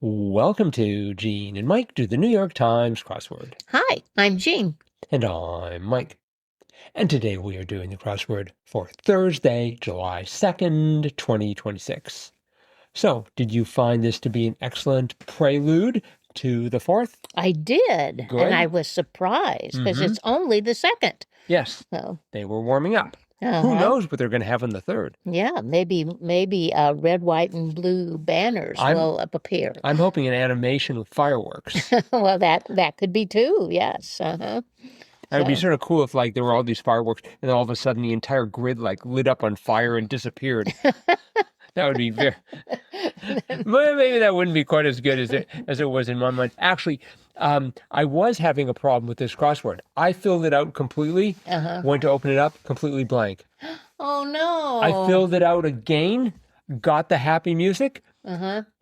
Welcome to Gene and Mike do the New York Times crossword. Hi, I'm Jean. And I'm Mike. And today we are doing the crossword for Thursday, July 2nd, 2026. So, did you find this to be an excellent prelude to the 4th? I did, Good. and I was surprised because it's only the 2nd. Yes, So, they were warming up. Who uh-huh. knows what they're going to have on the 3rd? Yeah, maybe red, white, and blue banners will appear. I'm hoping an animation with fireworks. Well, that could be too. Yes. Uh-huh. It would be sort of cool if, like, there were all these fireworks, and then all of a sudden the entire grid, like, lit up on fire and disappeared. That would be very... Maybe that wouldn't be quite as good as it was in my mind. Actually, I was having a problem with this crossword. I filled it out completely, went to open it up, completely blank. Oh, no. I filled it out again, got the happy music,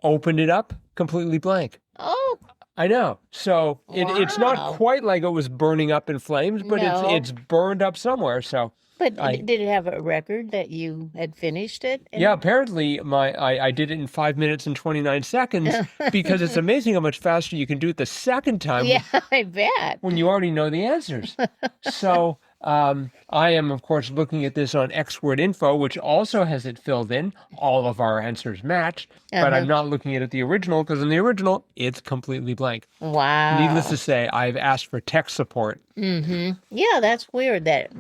opened it up, completely blank. Oh. I know. So it's not quite like it was burning up in flames, but it's burned up somewhere. So, but did it have a record that you had finished it? Yeah, apparently I did it in 5 minutes and 29 seconds because it's amazing how much faster you can do it the second time. Yeah, I bet. When you already know the answers. So I am, of course, looking at this on Xword Info, which also has it filled in. All of our answers match, but I'm not looking at the original because in the original, it's completely blank. Wow. Needless to say, I've asked for tech support. Yeah, that's weird that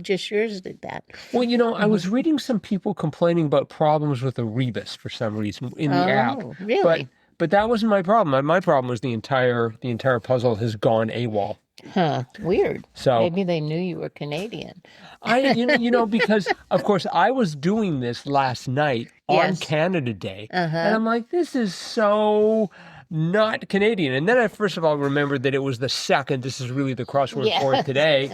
just yours did that. Well, I was reading some people complaining about problems with the rebus for some reason in the app. Really? But that wasn't my problem. My problem was the entire puzzle has gone AWOL. Huh. Weird. So maybe they knew you were Canadian. Because of course I was doing this last night on Canada Day, and I'm like, this is so not Canadian. And then I first of all remembered that it was the 2nd. This is really the crossword for today.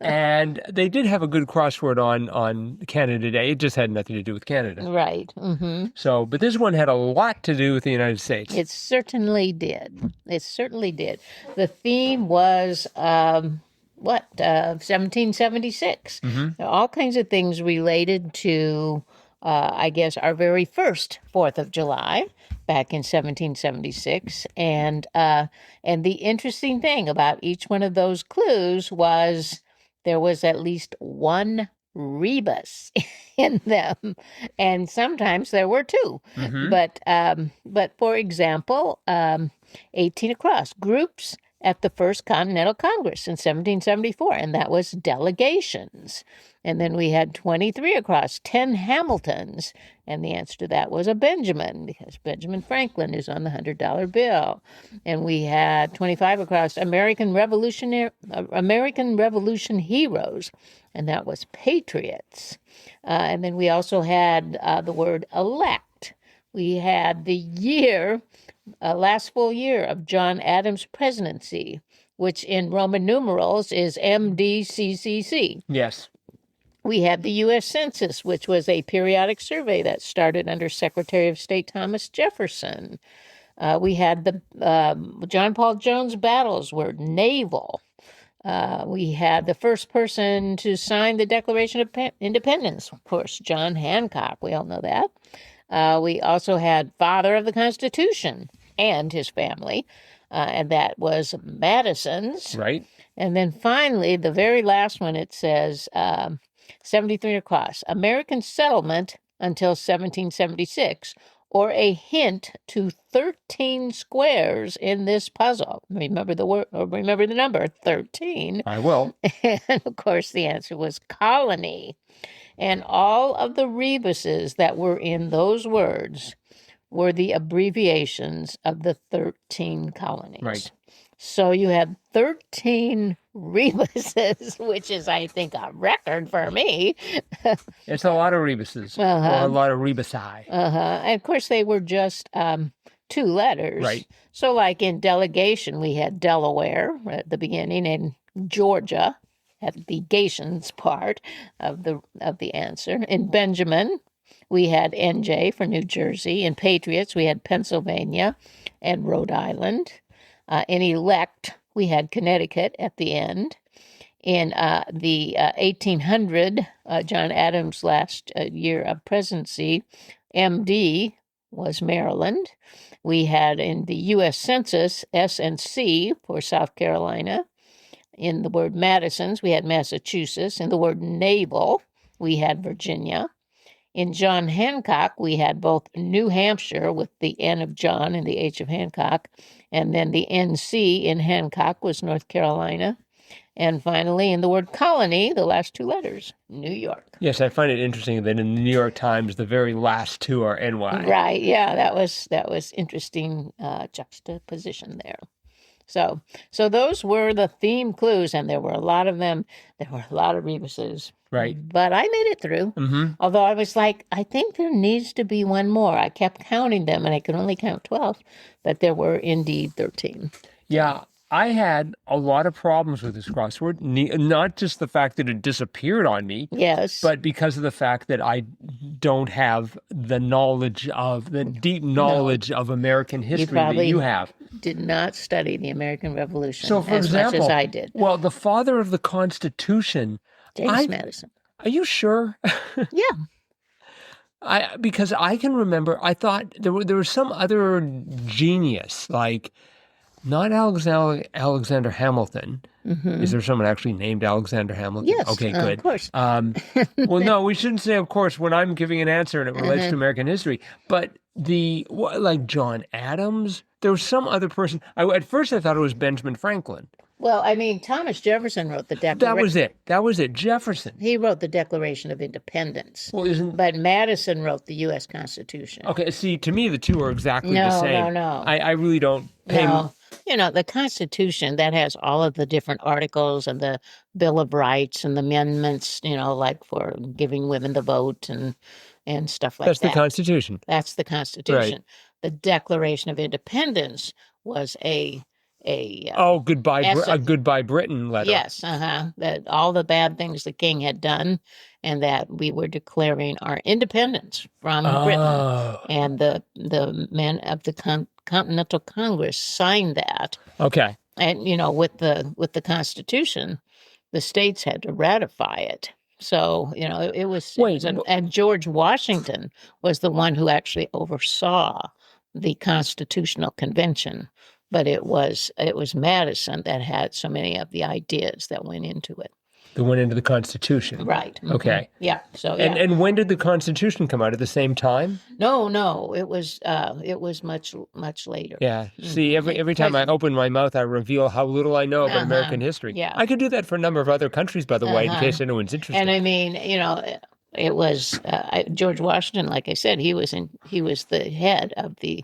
And they did have a good crossword on Canada Day. It just had nothing to do with Canada. Right. So, but this one had a lot to do with the United States. It certainly did. It certainly did. The theme was 1776. All kinds of things related to, I guess, our very first 4th of July back in 1776. And the interesting thing about each one of those clues was there was at least one rebus in them, and sometimes there were two. But for example, 18 across, groups at the First Continental Congress in 1774, and that was delegations. And then we had 23 across, 10 Hamiltons, and the answer to that was a Benjamin, because Benjamin Franklin is on the $100 bill. And we had 25 across, American Revolution heroes, and that was patriots. And then we also had the word elect. We had the year, last full year of John Adams' presidency, which in Roman numerals is MDCCC. Yes. We had the U.S. Census, which was a periodic survey that started under Secretary of State Thomas Jefferson. We had the John Paul Jones battles were naval. We had the first person to sign the Declaration of Independence, of course, John Hancock. We all know that. We also had father of the Constitution and his family, and that was Madison's. Right. And then finally, the very last one, it says 73 across, American settlement until 1776, or a hint to 13 squares in this puzzle. Remember the word, or remember the number 13. I will. And of course, the answer was colony. And all of the rebuses that were in those words were the abbreviations of the 13 colonies. Right. So you had 13 rebuses, which is, I think, a record for me. It's a lot of rebuses, or a lot of rebusi. And of course, they were just 2 letters. Right. So like in delegation, we had Delaware at the beginning and Georgia at the gations part of the answer. In Benjamin, we had NJ for New Jersey. In Patriots, we had Pennsylvania and Rhode Island. In elect, we had Connecticut at the end. In the 1800, John Adams' last year of presidency, MD was Maryland. We had in the U.S. Census, S and C for South Carolina. In the word Madison's, we had Massachusetts. In the word naval, we had Virginia. In JohNHaNCock, we had both New Hampshire with the N of John and the H of Hancock, and then the NC in Hancock was North Carolina. And finally, in the word colony, the last two letters, New York. Yes, I find it interesting that in the New York Times, the very last two are NY. Right, yeah, that was interesting juxtaposition there. So those were the theme clues, and there were a lot of them. There were a lot of rebuses. Right. But I made it through. Mm-hmm. Although I was like, I think there needs to be one more. I kept counting them, and I could only count 12, but there were indeed 13. Yeah. I had a lot of problems with this crossword, not just the fact that it disappeared on me, yes, but because of the fact that I don't have the deep knowledge of American history that you have. Did not study the American Revolution so, for as example, much as I did. Well, the father of the Constitution, James Madison. Are you sure? Yeah. Because I can remember, I thought there was some other genius, like not Alexander Hamilton. Mm-hmm. Is there someone actually named Alexander Hamilton? Yes. Okay, good. Of course. Well, no, we shouldn't say of course when I'm giving an answer and it relates to American history. But like John Adams, there was some other person. At first I thought it was Benjamin Franklin. Well, I mean, Thomas Jefferson wrote the Declaration. That was it. Jefferson. He wrote the Declaration of Independence. Well, but Madison wrote the U.S. Constitution. Okay, see, to me, the two are exactly the same. No. I really don't pay... No. The Constitution, that has all of the different articles and the Bill of Rights and the amendments, like for giving women the vote and stuff like that. That's the Constitution. That's the Constitution. Right. The Declaration of Independence was a goodbye Britain letter. Yes, that all the bad things the king had done, and that we were declaring our independence from Britain, and the men of the Continental Congress signed that. Okay, and with the Constitution, the states had to ratify it. So it was. And George Washington was the one who actually oversaw the Constitutional Convention. But it was Madison that had so many of the ideas that went into it. That went into the Constitution. Right. Mm-hmm. Okay. Yeah. So And when did the Constitution come out? At the same time? No. It was much later. Yeah. See, every time I open my mouth, I reveal how little I know about American history. Yeah. I could do that for a number of other countries, by the way, in case anyone's interested. And I mean, it was George Washington. Like I said, he was the head of the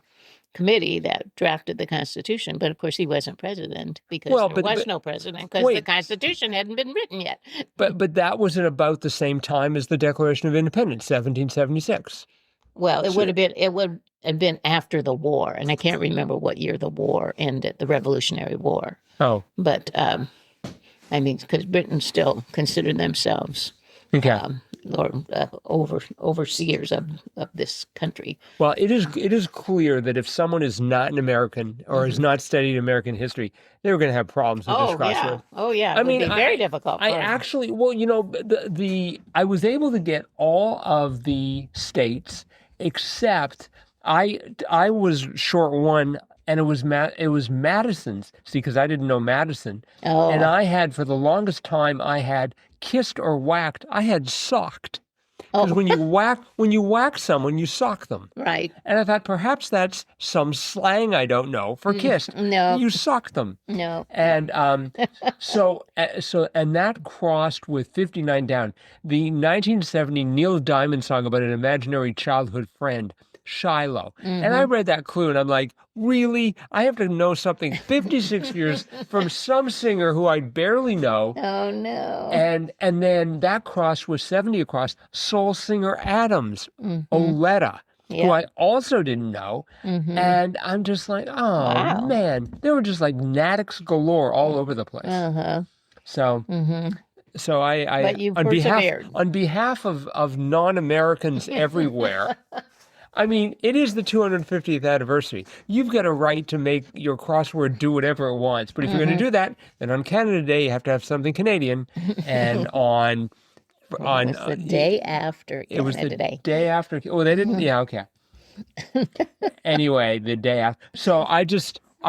committee that drafted the Constitution, but of course he wasn't president because there was no president because the Constitution hadn't been written yet. But that wasn't about the same time as the Declaration of Independence, 1776. Well, it would have been after the war, and I can't remember what year the war ended, the Revolutionary War. Oh, but because Britain still considered themselves. Okay. Overseers of this country. Well, it is clear that if someone is not an American or has not studied American history, they're going to have problems with this crossword. Oh yeah. It would be very difficult. I was able to get all of the states except I was short one. And it was Madison's. See, because I didn't know Madison. Oh. And I had, for the longest time, I had kissed or whacked. I had socked. Because when you whack someone, you sock them. Right. And I thought perhaps that's some slang I don't know for kissed. No. You sock them. No. And so that crossed with 59 down. The 1970 Neil Diamond song about an imaginary childhood friend, Shiloh. Mm-hmm. And I read that clue and I'm like, really? I have to know something 56 years from some singer who I barely know. Oh, no. And then that cross was 70 across, soul singer Adams, Oletta, who I also didn't know. Mm-hmm. And I'm just like, wow. Man, there were just like natics galore all over the place. Uh-huh. So... Mm-hmm. So but you persevered. On behalf of non-Americans everywhere, I mean, it is the 250th anniversary. You've got a right to make your crossword do whatever it wants. But if you're going to do that, then on Canada Day, you have to have something Canadian. And on the day after Canada Day. Day after. Oh, they didn't? Yeah, okay. Anyway, the day after. So I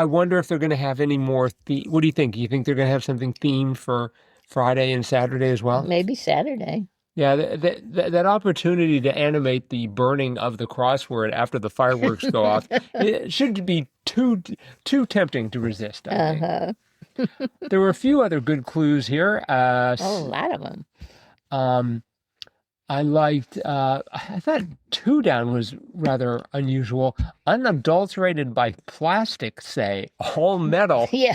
wonder if they're going to have any more. What do you think? Do you think they're going to have something themed for Friday and Saturday as well? Maybe Saturday. Yeah, that opportunity to animate the burning of the crossword after the fireworks go off, it should be too tempting to resist, I think. There were a few other good clues here. A lot of them. I liked, I thought 2 down was rather unusual. Unadulterated by plastic, say, all metal. Yeah.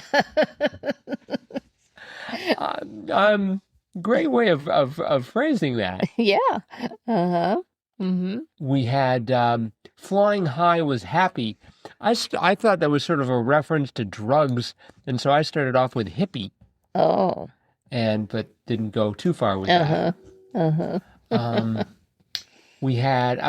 Great way of phrasing that. Yeah. Mm-hmm. We had flying high was happy. I thought that was sort of a reference to drugs, and so I started off with hippie. Oh. But didn't go too far with that. I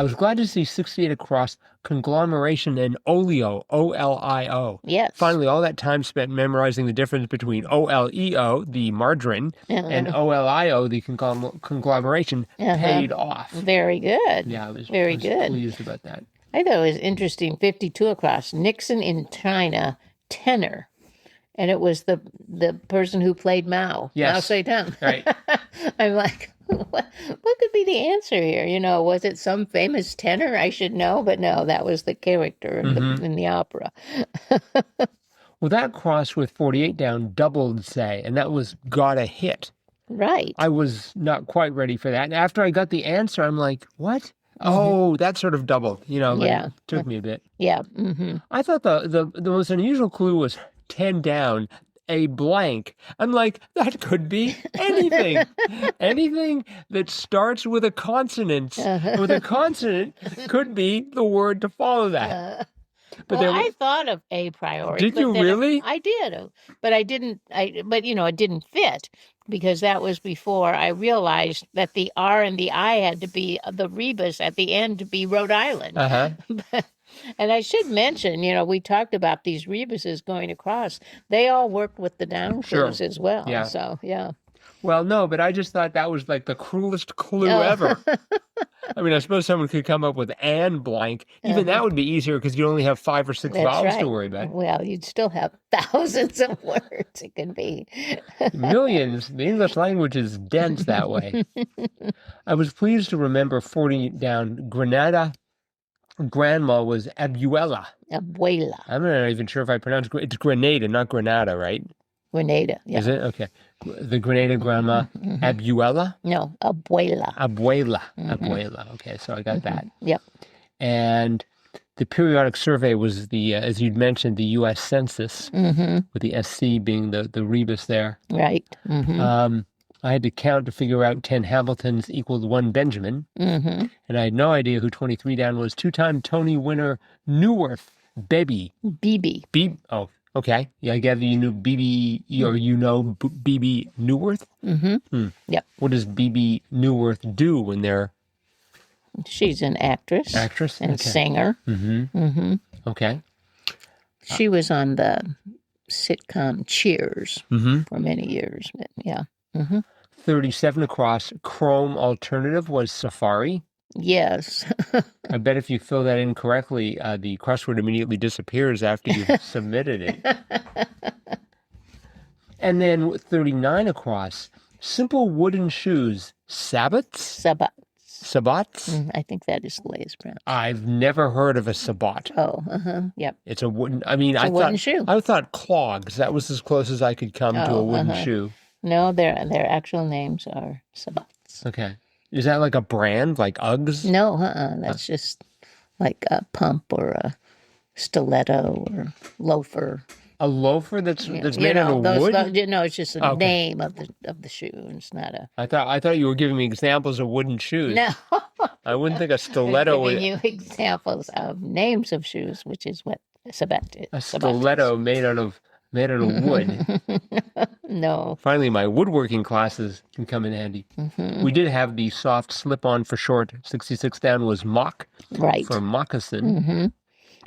was glad to see 68 across conglomeration and oleo, O-L-I-O. Yes. Finally, all that time spent memorizing the difference between O-L-E-O, the margarine, and O-L-I-O, the conglomeration, paid off. Very good. Yeah, I was very good. Pleased about that. I thought it was interesting, 52 across, Nixon in China, tenor. And it was the person who played Mao. Yes. Mao Zedong. Right. I'm like, what could be the answer here? Was it some famous tenor? I should know, but no, that was the character in the opera. Well, that cross with 48 down doubled, say, and that was got a hit. Right. I was not quite ready for that. And after I got the answer, I'm like, what? Oh, that sort of doubled. It took me a bit. Yeah. Mm-hmm. I thought the most unusual clue was 10 down, a blank. I'm like, that could be anything. Anything that starts with a consonant. With a consonant could be the word to follow that. But I thought of a priori. Did you really? I did, but I didn't. It didn't fit because that was before I realized that the R and the I had to be the rebus at the end to be Rhode Island. And I should mention, we talked about these rebuses going across. They all worked with the down clues as well. Yeah. So, yeah. Well, no, but I just thought that was like the cruelest clue ever. I mean, I suppose someone could come up with and blank. Even that would be easier because you only have 5 or 6 vowels to worry about. Well, you'd still have thousands of words. It could be. Millions. The English language is dense that way. I was pleased to remember 40 down Granada. Grandma was Abuela. Abuela. I'm not even sure if I pronounced it. It's Grenada, not Granada, right? Grenada, yeah. Is it? Okay. The Grenada grandma, Abuela? No, Abuela. Abuela. Okay, so I got that. Yep. And the periodic survey was as you'd mentioned, the U.S. Census, with the SC being the rebus there. Right. I had to count to figure out 10 Hamiltons equaled 1 Benjamin. And I had no idea who 23 down was. 2-time Tony winner Neuwirth, BB. Oh, okay. Yeah, I gather you knew BB, or BB Neuwirth? Yep. What does BB Neuwirth do when they're... She's an actress. And singer. Okay. She was on the sitcom Cheers for many years. But yeah. 37 across, Chrome alternative was Safari. Yes. I bet if you fill that in correctly, the crossword immediately disappears after you've submitted it. And then 39 across, simple wooden shoes, sabots? Sabots? I think that is the way it's pronounced. I've never heard of a sabot. Oh, yep. It's a wooden, I wooden shoe. I thought clogs. That was as close as I could come to a wooden shoe. No, their actual names are sabots. Okay. Is that like a brand, like Uggs? No, that's just like a pump or a stiletto or loafer. A loafer that's made out of wood? No, it's just the name of the shoe. It's not a... I thought you were giving me examples of wooden shoes. No. I wouldn't think a stiletto would... giving you examples of names of shoes, which is what sabot is. A stiletto made out of wood. No. Finally, my woodworking classes can come in handy. We did have the soft slip-on for short. 66 down was mock. Right. For moccasin.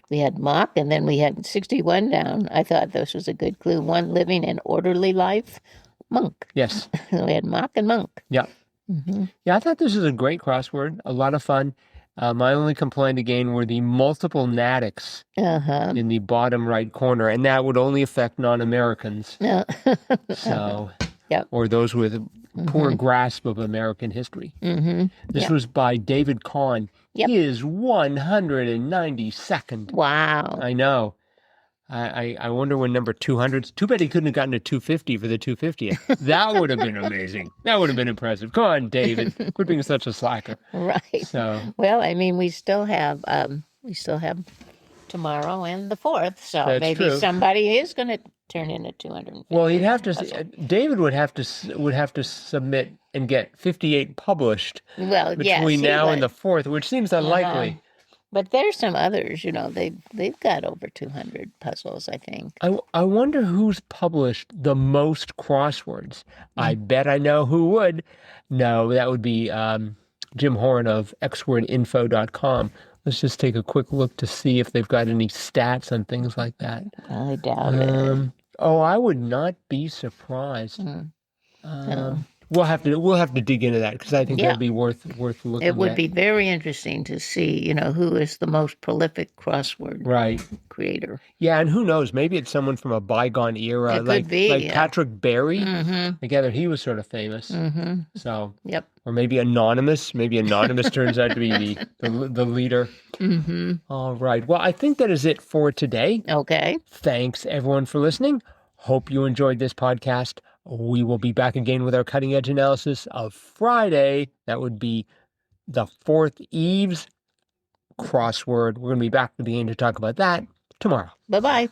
We had mock, and then we had 61 down. I thought this was a good clue. One living an orderly life, monk. Yes. We had mock and monk. Yeah. Yeah, I thought this was a great crossword. A lot of fun. My only complaint again were the multiple natics Uh-huh. in the bottom right corner, and that would only affect non-Americans. So, Yep. or those with poor grasp of American history. This was by David Kahn. Yep. His 192nd. Wow. I know. I wonder when number 200's. Too bad he couldn't have gotten a 250 for the 250th. That would have been amazing. That would have been impressive. Come on, David. Quit being such a slacker. Right. So, well, I mean, we still have tomorrow and the 4th, so That's maybe true. somebody is going to turn in a 250. well, he'd have to. David would have to submit and get 58 published Well, yes, between he now and would. the 4th, which seems unlikely. But there's some others, they've got over 200 puzzles, I think. I wonder who's published the most crosswords. I bet I know who would. No, that would be Jim Horn of xwordinfo.com. Let's just take a quick look to see if they've got any stats on things like that. I doubt it. Oh, I would not be surprised. We'll have to dig into that because I think that'd be worth looking at. It would be very interesting to see, who is the most prolific crossword creator. Yeah, and who knows? Maybe it's someone from a bygone era, It could be, like yeah. Patrick Barry. Together, he was sort of famous. So, Yep. or maybe Anonymous. Maybe Anonymous turns out to be the leader. All right. Well, I think that is it for today. Okay. Thanks everyone for listening. Hope you enjoyed this podcast. We will be back again with our cutting edge analysis of Friday. That would be the 4th Eve's crossword. We're going to be back again to talk about that tomorrow. Bye-bye.